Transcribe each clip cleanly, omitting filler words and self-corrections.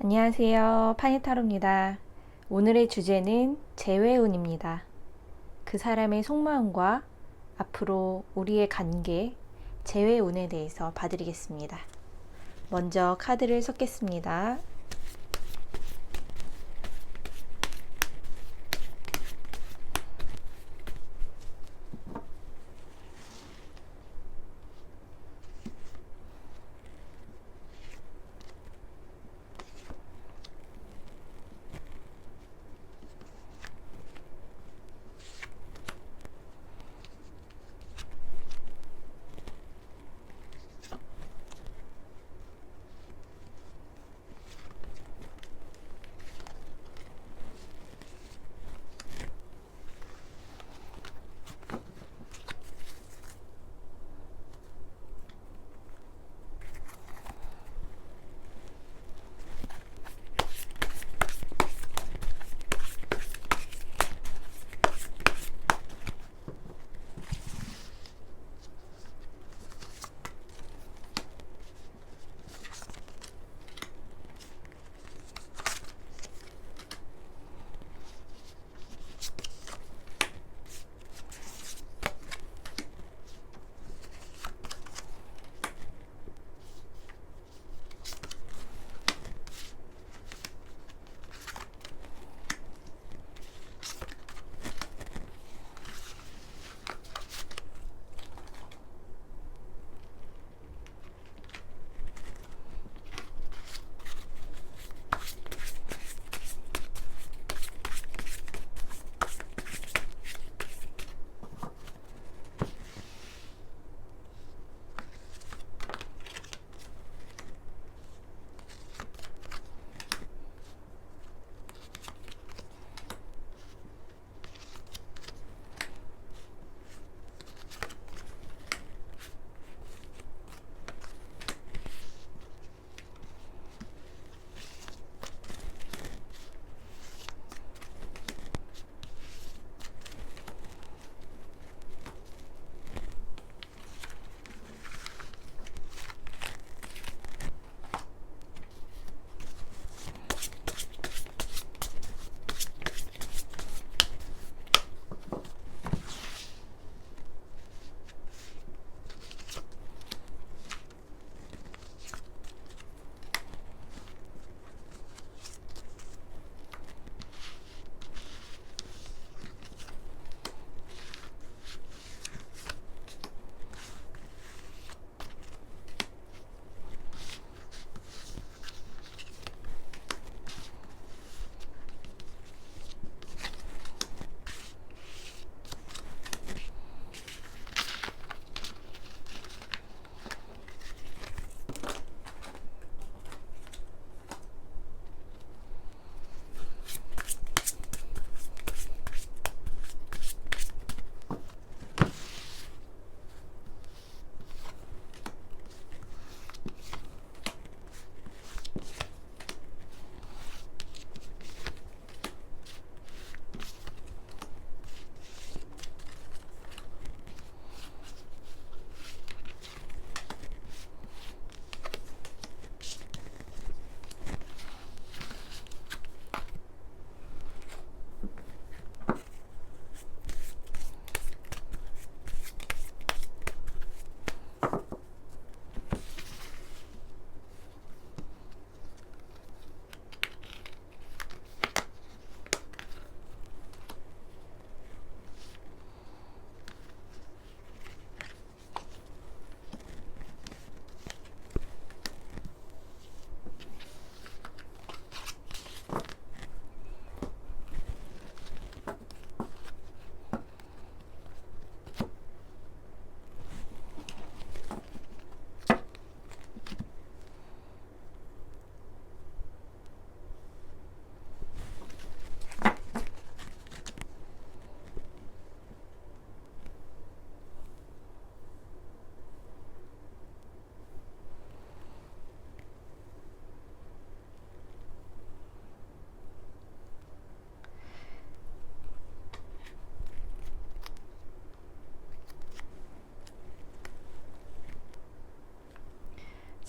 안녕하세요. 파니타로입니다. 오늘의 주제는 재회운입니다. 그 사람의 속마음과 앞으로 우리의 관계, 재회운에 대해서 봐드리겠습니다. 먼저 카드를 섞겠습니다.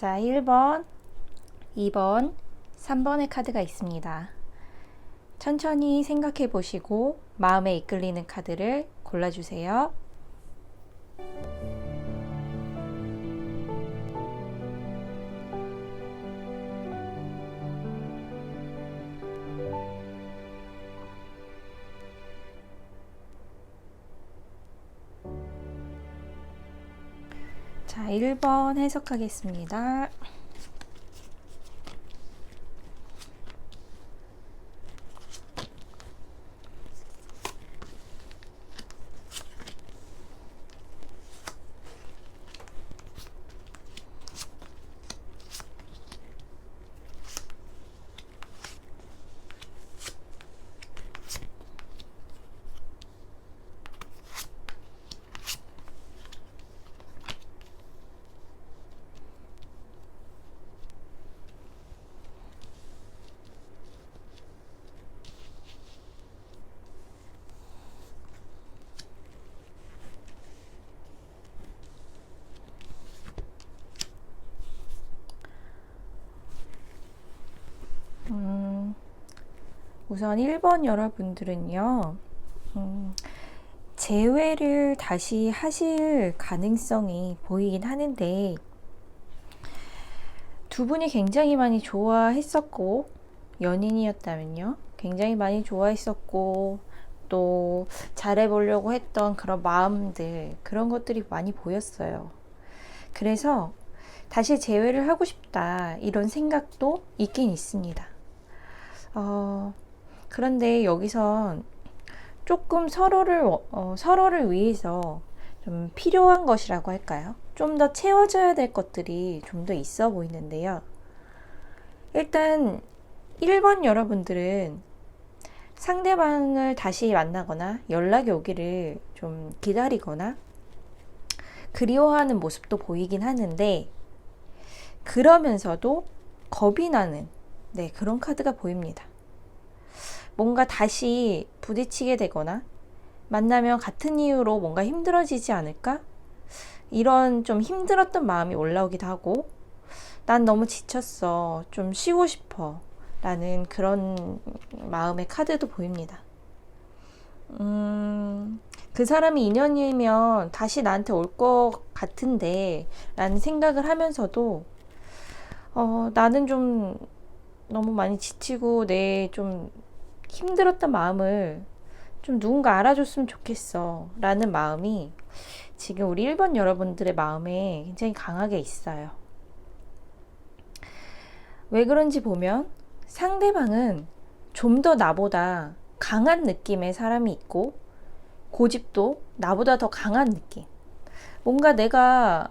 자, 1번, 2번, 3번의 카드가 있습니다. 천천히 생각해 보시고 마음에 이끌리는 카드를 골라주세요. 자, 1번 해석하겠습니다. 우선 1번 여러분들은요, 재회를 다시 하실 가능성이 보이긴 하는데, 두 분이 굉장히 많이 좋아했었고, 연인이었다면요, 굉장히 많이 좋아했었고, 또 잘해보려고 했던 그런 마음들, 그런 것들이 많이 보였어요. 그래서 다시 재회를 하고 싶다, 이런 생각도 있긴 있습니다. 그런데 여기선 조금 서로를 위해서 좀 필요한 것이라고 할까요? 좀 더 채워져야 될 것들이 좀 더 있어 보이는데요. 일단 1번 여러분들은 상대방을 다시 만나거나 연락이 오기를 좀 기다리거나 그리워하는 모습도 보이긴 하는데, 그러면서도 겁이 나는 그런 카드가 보입니다. 뭔가 다시 부딪히게 되거나 만나면 같은 이유로 뭔가 힘들어지지 않을까? 이런 좀 힘들었던 마음이 올라오기도 하고, 난 너무 지쳤어, 좀 쉬고 싶어 라는 그런 마음의 카드도 보입니다. 그 사람이 인연이면 다시 나한테 올 것 같은데 라는 생각을 하면서도 나는 좀 너무 많이 지치고 좀 힘들었던 마음을 좀 누군가 알아줬으면 좋겠어 라는 마음이 지금 우리 1번 여러분들의 마음에 굉장히 강하게 있어요. 왜 그런지 보면 상대방은 좀 더 나보다 강한 느낌의 사람이 있고, 고집도 나보다 더 강한 느낌, 뭔가 내가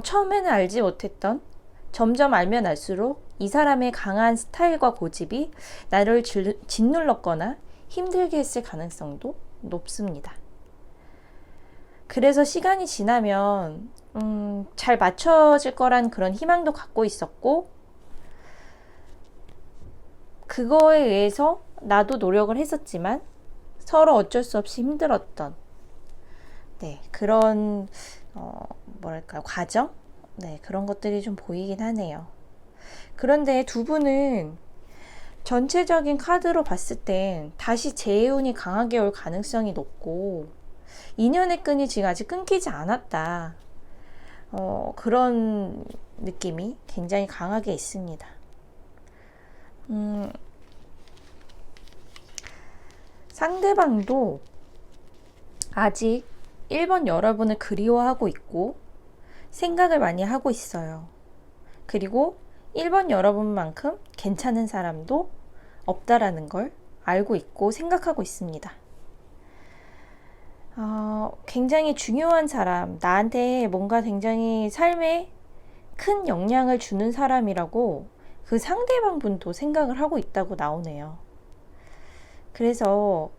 처음에는 알지 못했던, 점점 알면 알수록 이 사람의 강한 스타일과 고집이 나를 짓눌렀거나 힘들게 했을 가능성도 높습니다. 그래서 시간이 지나면 잘 맞춰질 거란 그런 희망도 갖고 있었고, 그거에 의해서 나도 노력을 했었지만 서로 어쩔 수 없이 힘들었던 그런 과정? 그런 것들이 좀 보이긴 하네요. 그런데 두 분은 전체적인 카드로 봤을 땐 다시 재운이 강하게 올 가능성이 높고, 인연의 끈이 지금 아직 끊기지 않았다, 그런 느낌이 굉장히 강하게 있습니다. 상대방도 아직 1번 여러분을 그리워하고 있고 생각을 많이 하고 있어요. 그리고 1번 여러분만큼 괜찮은 사람도 없다라는 걸 알고 있고 생각하고 있습니다. 굉장히 중요한 사람, 나한테 뭔가 굉장히 삶에 큰 영향을 주는 사람이라고 그 상대방 분도 생각을 하고 있다고 나오네요. 그래서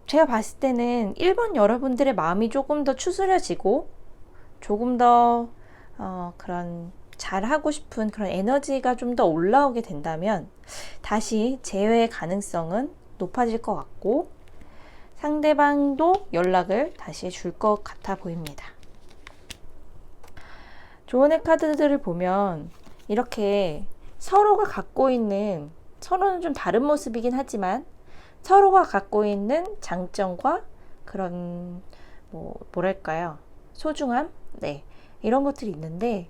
제가 봤을 때는 1번 여러분들의 마음이 조금 더 추스려지고 조금 더 그런 잘하고 싶은 그런 에너지가 좀 더 올라오게 된다면 다시 재회의 가능성은 높아질 것 같고, 상대방도 연락을 다시 줄 것 같아 보입니다. 조언의 카드들을 보면 이렇게 서로가 갖고 있는, 서로는 좀 다른 모습이긴 하지만 서로가 갖고 있는 장점과 그런 뭐랄까요? 소중함? 네. 이런 것들이 있는데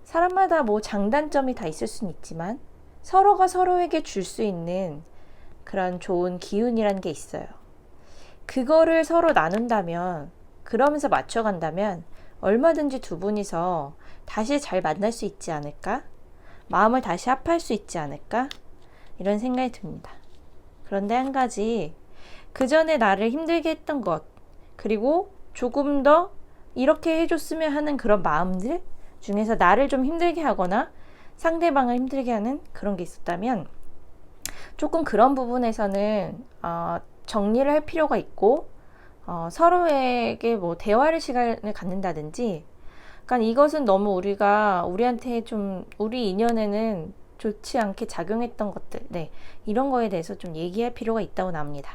사람마다 뭐 장단점이 다 있을 수는 있지만 서로가 서로에게 줄 수 있는 그런 좋은 기운이라는 게 있어요. 그거를 서로 나눈다면, 그러면서 맞춰간다면 얼마든지 두 분이서 다시 잘 만날 수 있지 않을까? 마음을 다시 합할 수 있지 않을까? 이런 생각이 듭니다. 그런데 한 가지, 그 전에 나를 힘들게 했던 것, 그리고 조금 더 이렇게 해줬으면 하는 그런 마음들 중에서 나를 좀 힘들게 하거나 상대방을 힘들게 하는 그런 게 있었다면 조금 그런 부분에서는 정리를 할 필요가 있고 서로에게 뭐 대화를 시간을 갖는다든지, 그러니까 이것은 너무 우리한테 좀 우리 인연에는 좋지 않게 작용했던 것들, 네, 이런 거에 대해서 좀 얘기할 필요가 있다고 나옵니다.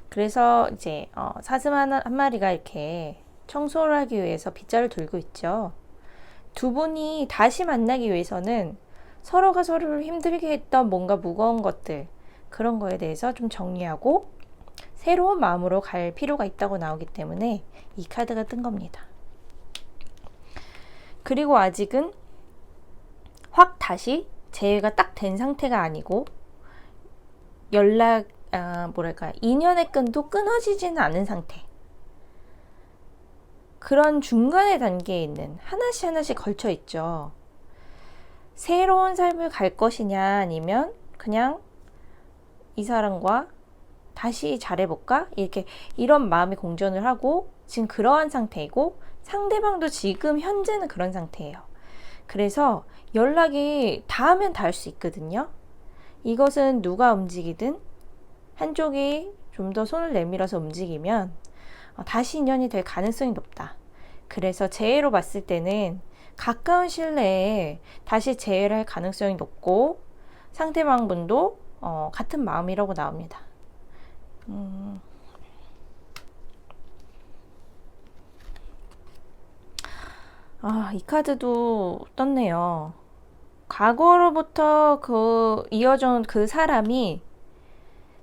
그래서 이제 사슴 한 마리가 이렇게 청소를 하기 위해서 빗자루 들고 있죠. 두 분이 다시 만나기 위해서는 서로가 서로를 힘들게 했던 뭔가 무거운 것들, 그런 거에 대해서 좀 정리하고 새로운 마음으로 갈 필요가 있다고 나오기 때문에 이 카드가 뜬 겁니다. 그리고 아직은 확 다시 재회가 딱 된 상태가 아니고 인연의 끈도 끊어지지는 않은 상태. 그런 중간의 단계에 있는 하나씩 걸쳐 있죠. 새로운 삶을 갈 것이냐 아니면 그냥 이 사람과 다시 잘해볼까? 이런 마음의 공존을 하고 지금 그러한 상태이고 상대방도 지금 현재는 그런 상태예요. 그래서 연락이 닿으면 닿을 수 있거든요. 이것은 누가 움직이든 한쪽이 좀 더 손을 내밀어서 움직이면 다시 인연이 될 가능성이 높다. 그래서 재회로 봤을 때는 가까운 시일 내에 다시 재회를 할 가능성이 높고 상대방분도 같은 마음이라고 나옵니다. 이 카드도 떴네요. 과거로부터 이어져온 그 사람이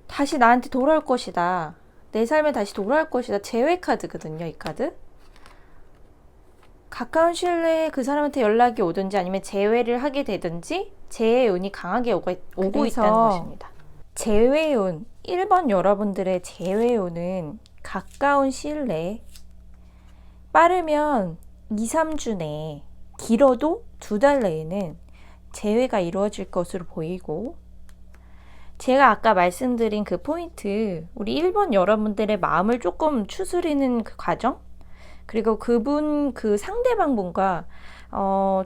다시 나한테 돌아올 것이다. 내 삶에 다시 돌아올 것이다. 재회 카드거든요, 이 카드. 가까운 시일 내에 그 사람한테 연락이 오든지 아니면 재회를 하게 되든지 재회의 운이 강하게 오고 있다는 것입니다. 재회의 운, 1번 여러분들의 재회의 운은 가까운 시일 내에, 빠르면 2, 3주 내에, 길어도 2달 내에는 재회가 이루어질 것으로 보이고, 제가 아까 말씀드린 그 포인트, 우리 1번 여러분들의 마음을 조금 추스리는 그 과정, 그리고 그 상대방분과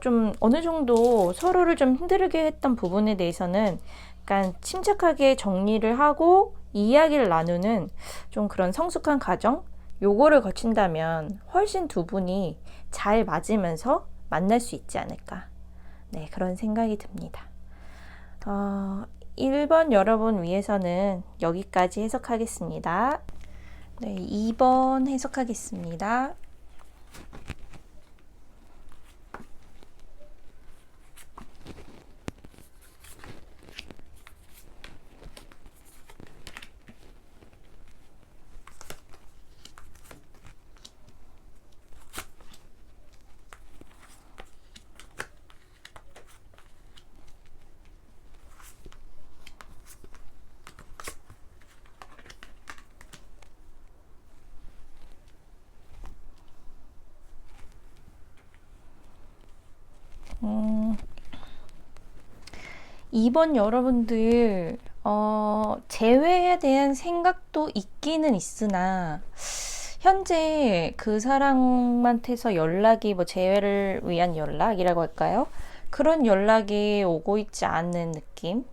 좀 어느 정도 서로를 좀 힘들게 했던 부분에 대해서는 약간 침착하게 정리를 하고 이야기를 나누는 좀 그런 성숙한 과정, 요거를 거친다면 훨씬 두 분이 잘 맞으면서 만날 수 있지 않을까. 네, 그런 생각이 듭니다. 1번 여러분 위해서는 여기까지 해석하겠습니다. 네, 2번 해석하겠습니다. 이번 여러분들 재회에 대한 생각도 있기는 있으나 현재 그 사람한테서 연락이 재회를 위한 연락이라고 할까요? 그런 연락이 오고 있지 않는 느낌.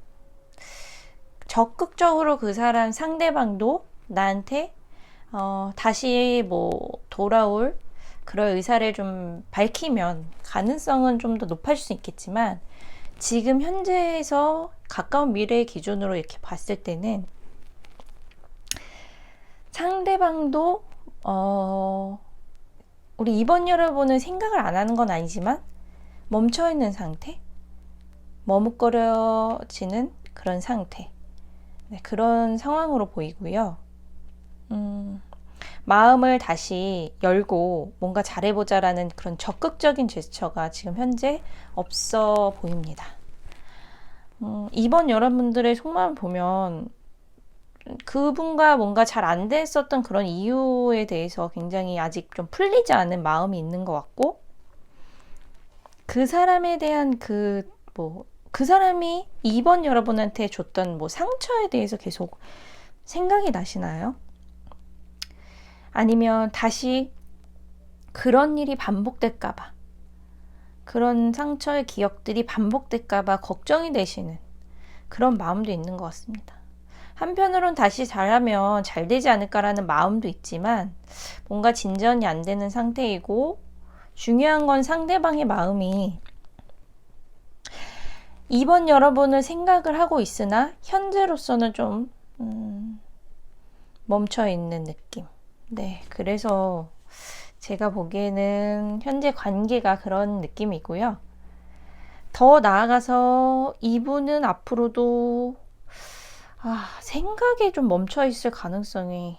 적극적으로 그 사람 상대방도 나한테 다시 돌아올 그런 의사를 좀 밝히면 가능성은 좀 더 높아질 수 있겠지만, 지금 현재에서 가까운 미래의 기준으로 이렇게 봤을 때는 상대방도 우리 이번 여러분은 생각을 안 하는 건 아니지만 멈춰있는 상태, 머뭇거려지는 그런 상태. 네, 그런 상황으로 보이고요. 마음을 다시 열고 뭔가 잘해보자라는 그런 적극적인 제스처가 지금 현재 없어 보입니다. 이번 여러분들의 속마음 보면 그분과 뭔가 잘 안 됐었던 그런 이유에 대해서 굉장히 아직 좀 풀리지 않은 마음이 있는 것 같고, 그 사람에 대한 그 사람이 이번 여러분한테 줬던 상처에 대해서 계속 생각이 나시나요? 아니면 다시 그런 일이 반복될까봐, 그런 상처의 기억들이 반복될까봐 걱정이 되시는 그런 마음도 있는 것 같습니다. 한편으론 다시 잘하면 잘 되지 않을까라는 마음도 있지만 뭔가 진전이 안 되는 상태이고, 중요한 건 상대방의 마음이 이번 여러분을 생각을 하고 있으나 현재로서는 좀 멈춰있는 느낌. 네, 그래서 제가 보기에는 현재 관계가 그런 느낌이고요. 더 나아가서 이분은 앞으로도 생각에 좀 멈춰있을 가능성이,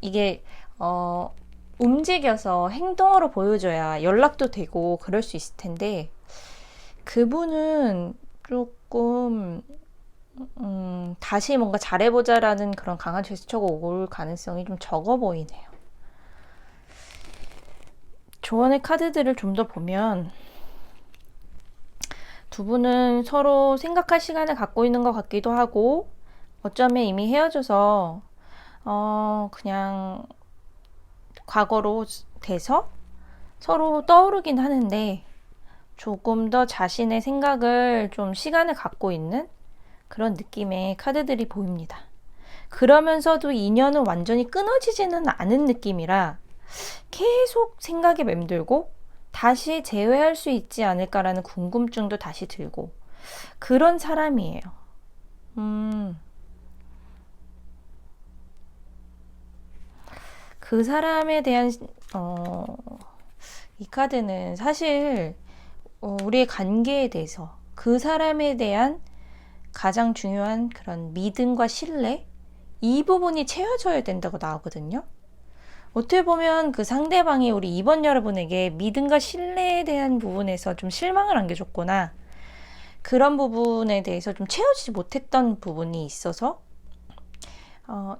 이게 움직여서 행동으로 보여줘야 연락도 되고 그럴 수 있을 텐데, 그분은 조금 다시 뭔가 잘해보자라는 그런 강한 제스처가 올 가능성이 좀 적어 보이네요. 조언의 카드들을 좀 더 보면 두 분은 서로 생각할 시간을 갖고 있는 것 같기도 하고, 어쩌면 이미 헤어져서 그냥 과거로 돼서 서로 떠오르긴 하는데, 조금 더 자신의 생각을 좀 시간을 갖고 있는 그런 느낌의 카드들이 보입니다. 그러면서도 인연은 완전히 끊어지지는 않은 느낌이라 계속 생각에 맴돌고 다시 재회할 수 있지 않을까라는 궁금증도 다시 들고 그런 사람이에요. 그 사람에 대한 이 카드는 사실 우리의 관계에 대해서 그 사람에 대한 가장 중요한 그런 믿음과 신뢰, 이 부분이 채워져야 된다고 나오거든요. 어떻게 보면 그 상대방이 우리 이번 여러분에게 믿음과 신뢰에 대한 부분에서 좀 실망을 안겨줬거나, 그런 부분에 대해서 좀 채워지지 못했던 부분이 있어서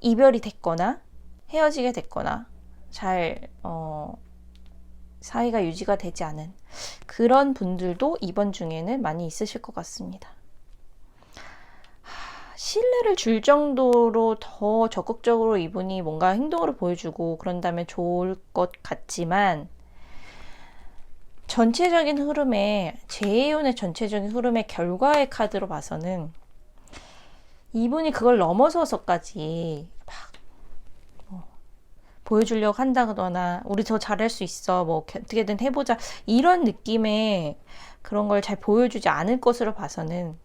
이별이 됐거나 헤어지게 됐거나 잘 사이가 유지가 되지 않은 그런 분들도 이번 중에는 많이 있으실 것 같습니다. 신뢰를 줄 정도로 더 적극적으로 이분이 뭔가 행동으로 보여주고 그런다면 좋을 것 같지만, 전체적인 흐름에, 재혼의 전체적인 흐름의 결과의 카드로 봐서는 이분이 그걸 넘어서서까지 막 보여주려고 한다거나 우리 더 잘할 수 있어, 어떻게든 해보자, 이런 느낌의 그런 걸 잘 보여주지 않을 것으로 봐서는,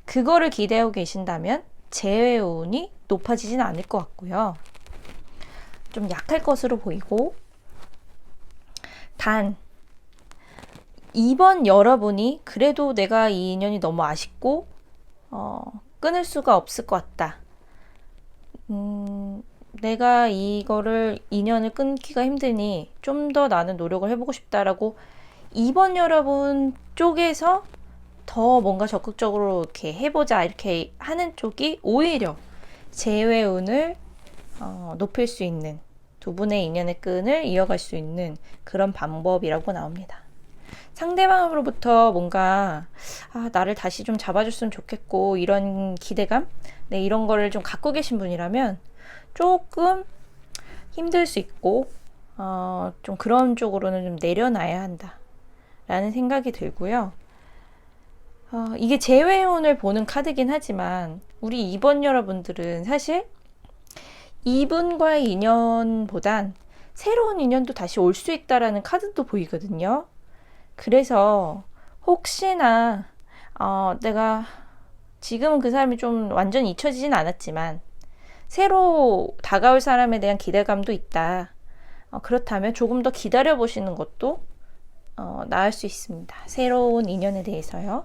그거를 기대하고 계신다면 재회운이 높아지진 않을 것 같고요. 좀 약할 것으로 보이고, 단 이번 여러분이 그래도 내가 이 인연이 너무 아쉽고 끊을 수가 없을 것 같다, 내가 이거를 인연을 끊기가 힘드니 좀 더 나는 노력을 해보고 싶다라고 이번 여러분 쪽에서 더 뭔가 적극적으로 이렇게 해보자 이렇게 하는 쪽이 오히려 재회운을 높일 수 있는, 두 분의 인연의 끈을 이어갈 수 있는 그런 방법이라고 나옵니다. 상대방으로부터 뭔가 나를 다시 좀 잡아줬으면 좋겠고 이런 기대감, 네, 이런 거를 좀 갖고 계신 분이라면 조금 힘들 수 있고 좀 그런 쪽으로는 좀 내려놔야 한다 라는 생각이 들고요. 이게 재회운을 보는 카드긴 하지만 우리 이번 여러분들은 사실 이분과의 인연보단 새로운 인연도 다시 올 수 있다라는 카드도 보이거든요. 그래서 혹시나 내가 지금은 그 사람이 좀 완전히 잊혀지진 않았지만 새로 다가올 사람에 대한 기대감도 있다, 그렇다면 조금 더 기다려 보시는 것도 나을 수 있습니다. 새로운 인연에 대해서요.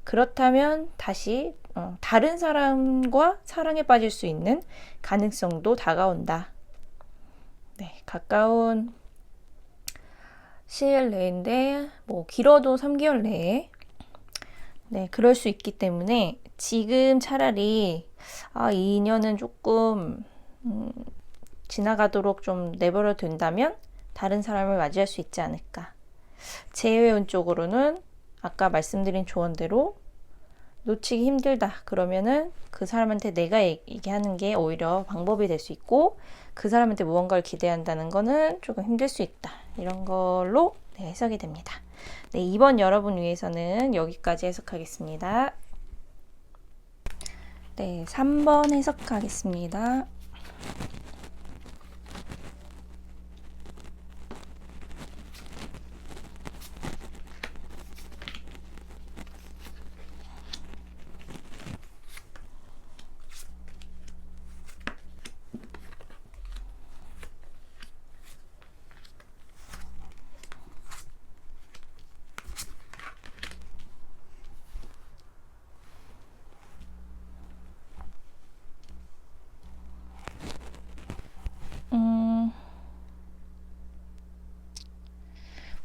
그렇다면 다시 다른 사람과 사랑에 빠질 수 있는 가능성도 다가온다. 네, 가까운 시일 내인데 뭐 길어도 3개월 내에 네, 그럴 수 있기 때문에 지금 차라리 이 인연은 조금 지나가도록 좀 내버려 둔다면 다른 사람을 맞이할 수 있지 않을까. 재회운 쪽으로는 아까 말씀드린 조언대로 놓치기 힘들다 그러면은 그 사람한테 내가 얘기하는 게 오히려 방법이 될 수 있고, 그 사람한테 무언가를 기대한다는 거는 조금 힘들 수 있다, 이런 걸로 네, 해석이 됩니다. 네, 이번 여러분 위해서는 여기까지 해석하겠습니다. 네, 3번 해석하겠습니다.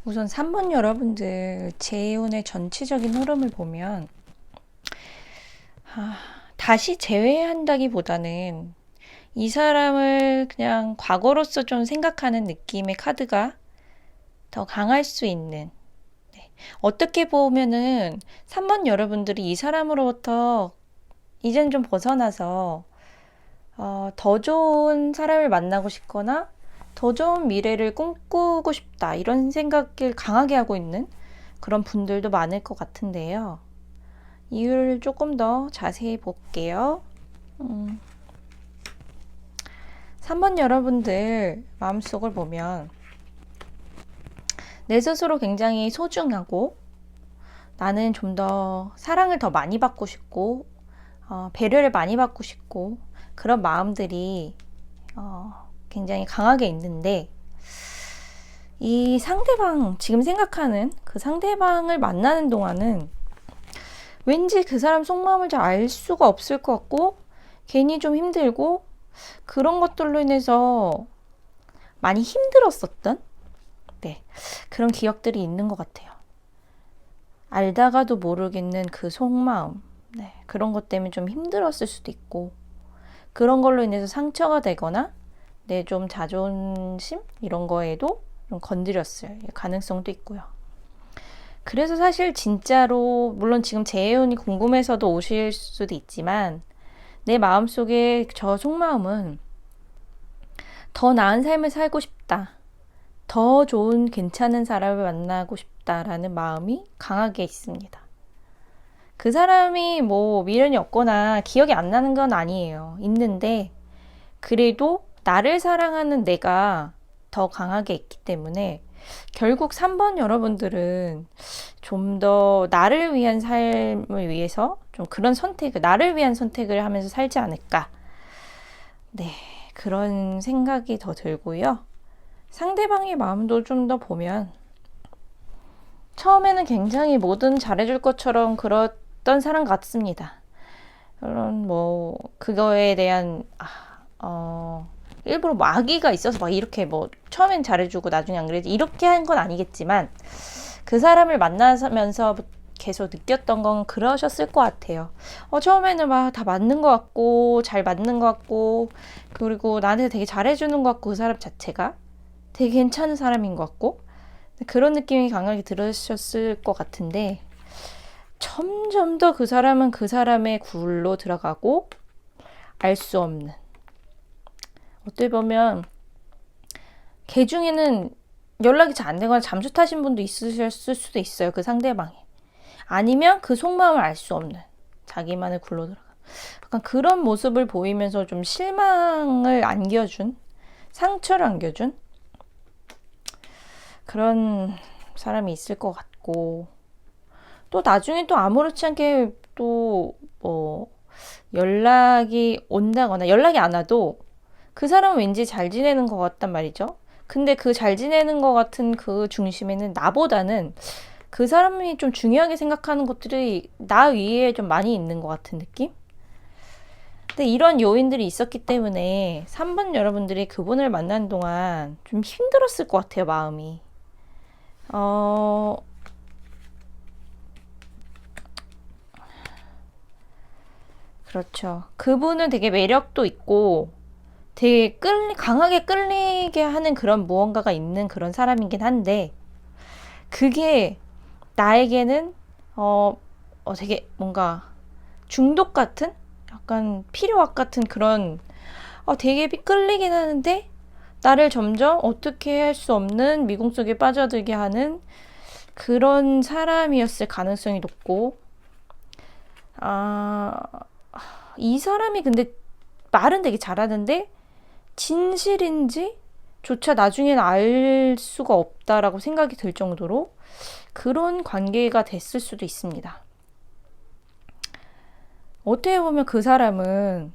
우선 3번 여러분들 재혼의 전체적인 흐름을 보면 다시 재회한다기보다는 이 사람을 그냥 과거로서 좀 생각하는 느낌의 카드가 더 강할 수 있는, 어떻게 보면은 3번 여러분들이 이 사람으로부터 이젠 좀 벗어나서 더 좋은 사람을 만나고 싶거나 더 좋은 미래를 꿈꾸고 싶다, 이런 생각을 강하게 하고 있는 그런 분들도 많을 것 같은데요. 이유를 조금 더 자세히 볼게요. 3번 여러분들 마음속을 보면 내 스스로 굉장히 소중하고, 나는 좀 더 사랑을 더 많이 받고 싶고 배려를 많이 받고 싶고, 그런 마음들이 굉장히 강하게 있는데, 이 상대방, 지금 생각하는 그 상대방을 만나는 동안은 왠지 그 사람 속마음을 잘 알 수가 없을 것 같고, 괜히 좀 힘들고, 그런 것들로 인해서 많이 힘들었었던 그런 기억들이 있는 것 같아요. 알다가도 모르겠는 그 속마음, 그런 것 때문에 좀 힘들었을 수도 있고, 그런 걸로 인해서 상처가 되거나 내 좀 자존심 이런 거에도 좀 건드렸을 가능성도 있고요. 그래서 사실 진짜로 물론 지금 재혼이 궁금해서도 오실 수도 있지만, 내 마음속에 저 속마음은 더 나은 삶을 살고 싶다, 더 좋은 괜찮은 사람을 만나고 싶다라는 마음이 강하게 있습니다. 그 사람이 뭐 미련이 없거나 기억이 안 나는 건 아니에요. 있는데 그래도 나를 사랑하는 내가 더 강하게 있기 때문에 결국 3번 여러분들은 좀 더 나를 위한 삶을 위해서 좀 그런 선택을, 나를 위한 선택을 하면서 살지 않을까, 그런 생각이 더 들고요. 상대방의 마음도 좀 더 보면 처음에는 굉장히 뭐든 잘해줄 것처럼 그랬던 사람 같습니다. 물론 뭐 그거에 대한 일부러 뭐 악의가 있어서 막 이렇게 뭐 처음엔 잘해주고 나중에 안 그래지 이렇게 한 건 아니겠지만, 그 사람을 만나면서 계속 느꼈던 건 그러셨을 것 같아요. 처음에는 막 다 맞는 것 같고 잘 맞는 것 같고, 그리고 나한테 되게 잘해주는 것 같고, 그 사람 자체가 되게 괜찮은 사람인 것 같고, 그런 느낌이 강하게 들으셨을 것 같은데, 점점 더 그 사람은 그 사람의 굴로 들어가고 알 수 없는, 어떻게 보면 걔 중에는 연락이 잘 안 되거나 잠수 타신 분도 있으실 수도 있어요. 그 상대방이. 아니면 그 속마음을 알 수 없는, 자기만의 굴로 들어가. 약간 그런 모습을 보이면서 좀 실망을 안겨준, 상처를 안겨준 그런 사람이 있을 것 같고, 또 나중에 또 아무렇지 않게 또 뭐 연락이 온다거나 연락이 안 와도 그 사람은 왠지 잘 지내는 것 같단 말이죠. 근데 그 잘 지내는 것 같은 그 중심에는 나보다는 그 사람이 좀 중요하게 생각하는 것들이 나 위에 좀 많이 있는 것 같은 느낌? 근데 이런 요인들이 있었기 때문에 3번 여러분들이 그분을 만난 동안 좀 힘들었을 것 같아요, 마음이. 어, 그렇죠. 그분은 되게 매력도 있고 되게 강하게 끌리게 하는 그런 무언가가 있는 그런 사람이긴 한데 그게 나에게는 되게 뭔가 중독 같은 약간 필요악 같은 그런 되게 끌리긴 하는데 나를 점점 어떻게 할 수 없는 미궁 속에 빠져들게 하는 그런 사람이었을 가능성이 높고 이 사람이 근데 말은 되게 잘하는데 진실인지 조차 나중에는 알 수가 없다라고 생각이 들 정도로 그런 관계가 됐을 수도 있습니다. 어떻게 보면 그 사람은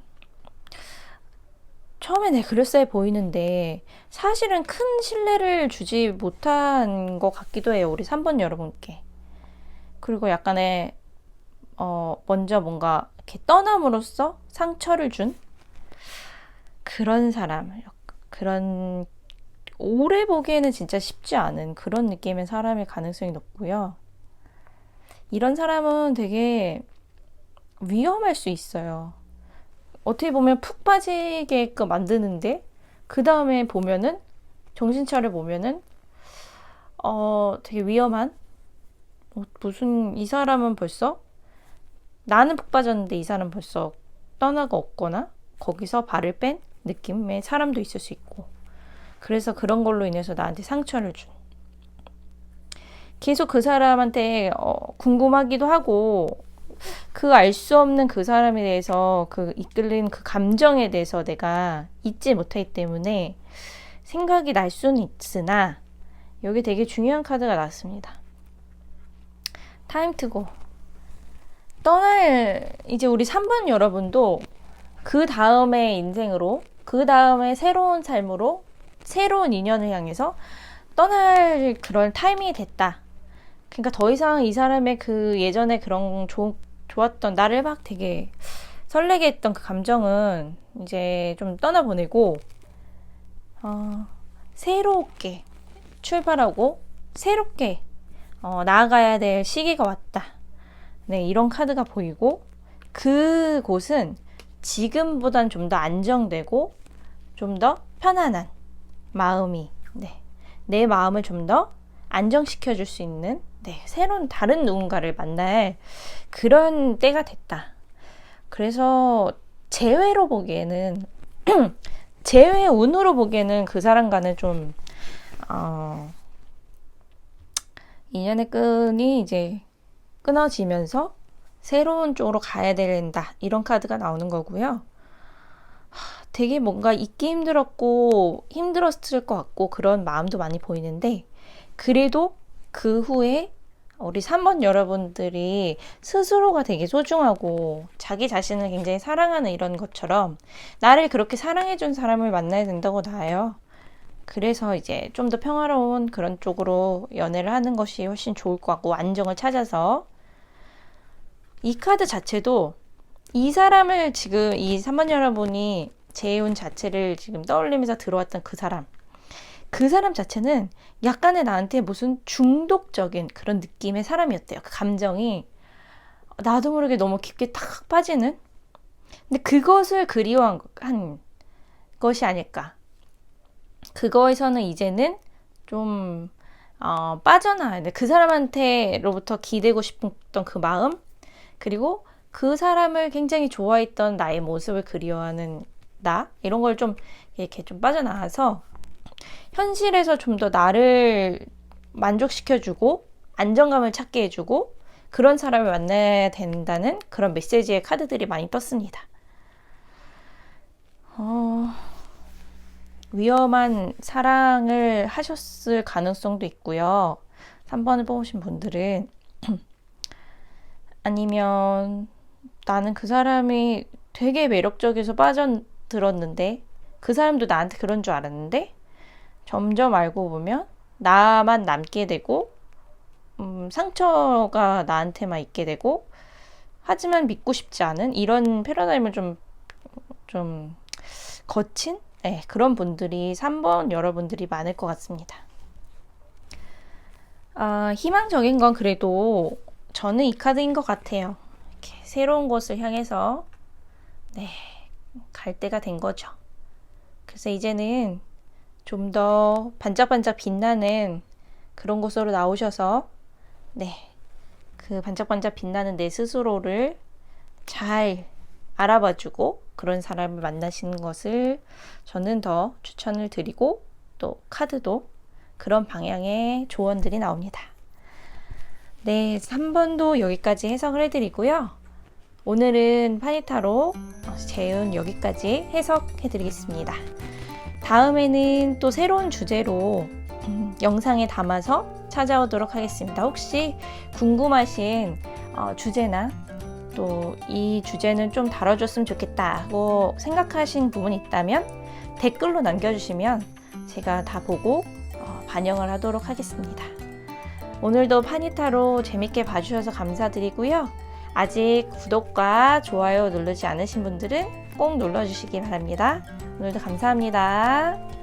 처음에 내 그럴싸해 보이는데 사실은 큰 신뢰를 주지 못한 것 같기도 해요. 우리 3번 여러분께. 그리고 약간의 먼저 뭔가 이렇게 떠남으로써 상처를 준 그런 사람, 그런 오래 보기에는 진짜 쉽지 않은 그런 느낌의 사람일 가능성이 높고요. 이런 사람은 되게 위험할 수 있어요. 어떻게 보면 푹 빠지게끔 만드는데 그 다음에 보면은 정신차려 보면은 되게 위험한 무슨 이 사람은 벌써 나는 푹 빠졌는데 이 사람은 벌써 떠나가 없거나 거기서 발을 뺀 느낌의 사람도 있을 수 있고 그래서 그런 걸로 인해서 나한테 상처를 준 계속 그 사람한테 궁금하기도 하고 그 알 수 없는 그 사람에 대해서 그 이끌린 그 감정에 대해서 내가 잊지 못하기 때문에 생각이 날 수는 있으나 여기 되게 중요한 카드가 나왔습니다. 타임 투고 떠날 이제 우리 3번 여러분도 그 다음의 인생으로 그 다음에 새로운 삶으로 새로운 인연을 향해서 떠날 그런 타이밍이 됐다. 그러니까 더 이상 이 사람의 그 예전에 그런 좋았던 나를 막 되게 설레게 했던 그 감정은 이제 좀 떠나보내고 새롭게 출발하고 새롭게 나아가야 될 시기가 왔다. 네, 이런 카드가 보이고 그곳은 지금보단 좀 더 안정되고 좀 더 편안한 마음이 내 마음을 좀 더 안정시켜 줄 수 있는 새로운 다른 누군가를 만날 그런 때가 됐다. 그래서 재회로 보기에는 재회 운으로 보기에는 그 사람과는 좀 인연의 끈이 이제 끊어지면서 새로운 쪽으로 가야 된다. 이런 카드가 나오는 거고요. 되게 뭔가 잊기 힘들었고 힘들었을 것 같고 그런 마음도 많이 보이는데 그래도 그 후에 우리 3번 여러분들이 스스로가 되게 소중하고 자기 자신을 굉장히 사랑하는 이런 것처럼 나를 그렇게 사랑해준 사람을 만나야 된다고 나와요. 그래서 이제 좀 더 평화로운 그런 쪽으로 연애를 하는 것이 훨씬 좋을 것 같고 안정을 찾아서 이 카드 자체도 이 사람을 지금 이 3번 여러분이 재운 자체를 지금 떠올리면서 들어왔던 그 사람 자체는 약간의 나한테 무슨 중독적인 그런 느낌의 사람이었대요. 그 감정이 나도 모르게 너무 깊게 탁 빠지는 근데 그것을 그리워한 것이 아닐까. 그거에서는 이제는 좀 빠져나와야 돼. 그 사람한테로부터 기대고 싶었던 그 마음 그리고 그 사람을 굉장히 좋아했던 나의 모습을 그리워하는 나 이런 걸 좀 이렇게 좀 빠져나와서 현실에서 좀 더 나를 만족시켜주고 안정감을 찾게 해주고 그런 사람을 만나야 된다는 그런 메시지의 카드들이 많이 떴습니다. 위험한 사랑을 하셨을 가능성도 있고요. 3번을 뽑으신 분들은 아니면 나는 그 사람이 되게 매력적이어서 빠져들었는데 그 사람도 나한테 그런 줄 알았는데 점점 알고 보면 나만 남게 되고 상처가 나한테만 있게 되고, 하지만 믿고 싶지 않은 이런 패러다임을 좀 거친 그런 분들이 3번 여러분들이 많을 것 같습니다. 희망적인 건 그래도 저는 이 카드인 것 같아요. 이렇게 새로운 곳을 향해서 갈 때가 된 거죠. 그래서 이제는 좀 더 반짝반짝 빛나는 그런 곳으로 나오셔서 그 반짝반짝 빛나는 내 스스로를 잘 알아봐주고 그런 사람을 만나시는 것을 저는 더 추천을 드리고, 또 카드도 그런 방향의 조언들이 나옵니다. 3번도 여기까지 해석을 해드리고요. 오늘은 파니타로 재운 여기까지 해석해드리겠습니다. 다음에는 또 새로운 주제로 영상에 담아서 찾아오도록 하겠습니다. 혹시 궁금하신 주제나 또 이 주제는 좀 다뤄줬으면 좋겠다고 생각하신 부분이 있다면 댓글로 남겨주시면 제가 다 보고 반영을 하도록 하겠습니다. 오늘도 파니타로 재밌게 봐주셔서 감사드리고요. 아직 구독과 좋아요 누르지 않으신 분들은 꼭 눌러주시기 바랍니다. 오늘도 감사합니다.